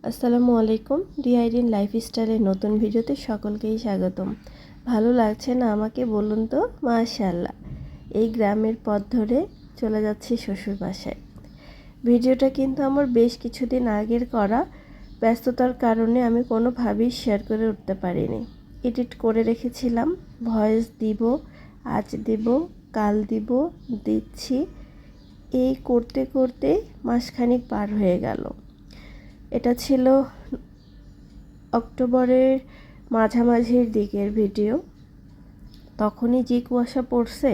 আসসালামু আলাইকুম। ডিআইডিন লাইফস্টাইলের নতুন ভিডিওতে সকলকেই স্বাগতম। ভালো লাগছে না আমাকে বলুন তো? মাশাআল্লাহ, এই গ্রামের পথ ধরে চলে যাচ্ছি শ্বশুর বাসায়। ভিডিওটা কিন্তু আমার বেশ কিছুদিন আগের করা, ব্যস্ততার কারণে আমি কোনোভাবেই শেয়ার করে উঠতে পারিনি। এডিট করে রেখেছিলাম, ভয়েস দিব, আজ দিব, কাল দিব, দিচ্ছি, এই করতে করতে মাসখানেক পার হয়ে গেল। এটা ছিল অক্টোবরের মাঝামাঝির দিকের ভিডিও। তখনই যে কুয়াশা পড়ছে,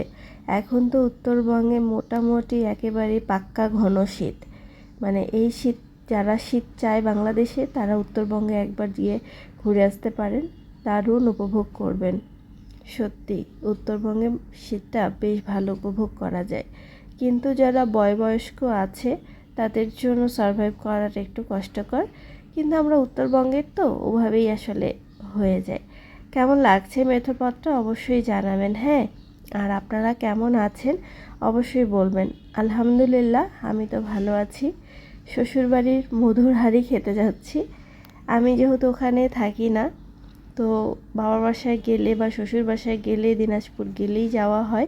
এখন তো উত্তরবঙ্গে মোটামুটি একেবারে পাক্কা ঘন শীত। মানে এই শীত, যারা শীত চায় বাংলাদেশে, তারা উত্তরবঙ্গে একবার গিয়ে ঘুরে আসতে পারেন, দারুণ উপভোগ করবেন। সত্যি উত্তরবঙ্গে শীতটা বেশ ভালো উপভোগ করা যায়, কিন্তু যারা বয়স্ক আছে তাদের জন্য সারভাইভ করাটা একটু কষ্টকর। কিন্তু আমরা উত্তরবঙ্গের তো ওভাবেই আসলে হয়ে যায়। কেমন লাগছে মেথোপথটা অবশ্যই জানাবেন। হ্যাঁ, আর আপনারা কেমন আছেন অবশ্যই বলবেন। আলহামদুলিল্লাহ, আমি তো ভালো আছি। শ্বশুরবাড়ির মধুর হাঁড়ি খেতে যাচ্ছি। আমি যেহেতু ওখানে থাকি না, তো বাবার বাসায় গেলে বা শ্বশুর বাসায় গেলে, দিনাজপুর গেলেই যাওয়া হয়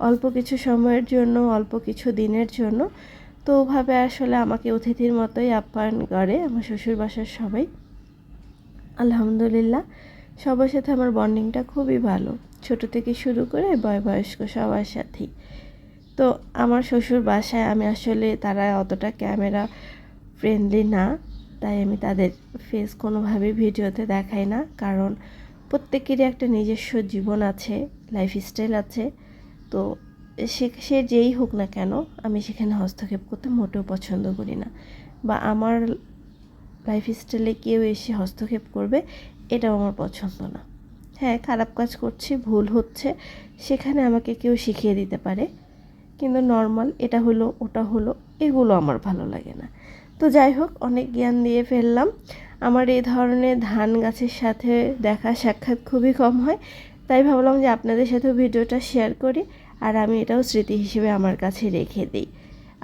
অল্প কিছু সময়ের জন্য, অল্প কিছু দিনের জন্য। তো ওভাবে আসলে আমাকে অতিথির মতোই আপ্যায়ন করে আমার শ্বশুর বাসার সবাই। আলহামদুলিল্লাহ, সবার সাথে আমার বন্ডিংটা খুবই ভালো, ছোট থেকে শুরু করে বয়স্ক সবার সাথেই। তো আমার শ্বশুর বাসায় আমি আসলে, তারা অতটা ক্যামেরা ফ্রেন্ডলি না, তাই আমি তাদের ফেস কোনোভাবেই ভিডিওতে দেখাই না, কারণ প্রত্যেকেরই একটা নিজস্ব জীবন আছে, লাইফস্টাইল আছে। তো সে যেই হোক না কেন, আমি সেখানে হস্তক্ষেপ করতে মোটেও পছন্দ করি না, বা আমার লাইফস্টাইলে কেউ এসে হস্তক্ষেপ করবে এটাও আমার পছন্দ না। হ্যাঁ, খারাপ কাজ করছি, ভুল হচ্ছে, সেখানে আমাকে কেউ শিখিয়ে দিতে পারে, কিন্তু নর্মাল এটা হলো ওটা হলো এগুলো আমার ভালো লাগে না। তো যাই হোক, অনেক জ্ঞান দিয়ে ফেললাম। আমার এই ধরনের ধান গাছের সাথে দেখা সাক্ষাৎ খুবই কম হয়, তাই ভাবলাম যে আপনাদের সাথেও ভিডিওটা শেয়ার করি, আর আমি এটাও স্মৃতি হিসেবে আমার কাছে রেখে দিই।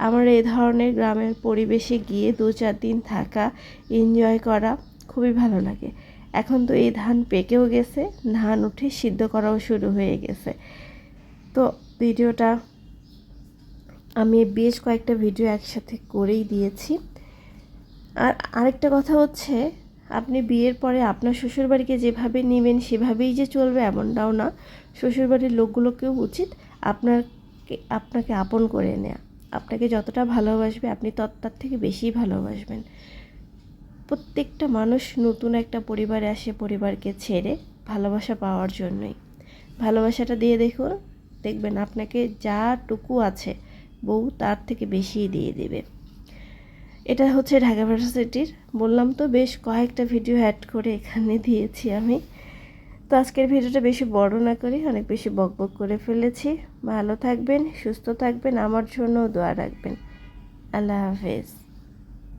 আমার এই ধরনের গ্রামের পরিবেশে গিয়ে 2-4 দিন থাকা, এনজয় করা খুবই ভালো লাগে। এখন তো এই ধান পেকেও গেছে, ধান উঠে সিদ্ধ করাও শুরু হয়ে গেছে। তো ভিডিওটা আমি বেশ কয়েকটা ভিডিও একসাথে করেই দিয়েছি। আর আরেকটা কথা হচ্ছে, আপনি বিয়ের পরে আপনার শ্বশুরবাড়িকে যেভাবে নেবেন সেভাবেই যে চলবে এমনটাও না। শ্বশুরবাড়ির লোকগুলোকেও উচিত আপনাকে আপন করে নেওয়া। আপনাকে যতটা ভালোবাসবে, আপনি তার থেকে বেশি ভালোবাসবেন। প্রত্যেকটা মানুষ নতুন একটা পরিবারে আসে পরিবারকে ছেড়ে ভালোবাসা পাওয়ার জন্যই। ভালোবাসাটা দিয়ে দেখবেন আপনাকে যাটুকু আছে বউ তার থেকে বেশিই দিয়ে দেবে। এটা হচ্ছে ঢাকা ভার্সিটির, বললাম তো বেশ কয়েকটা ভিডিও অ্যাড করে এখানে দিয়েছি আমি। তো আজকের ভিডিওটা বেশি বড় না করি, অনেক বেশি বকবক করে ফেলেছি। ভালো থাকবেন, সুস্থ থাকবেন, আমার জন্য দোয়া রাখবেন। আল্লাহ হাফেজ।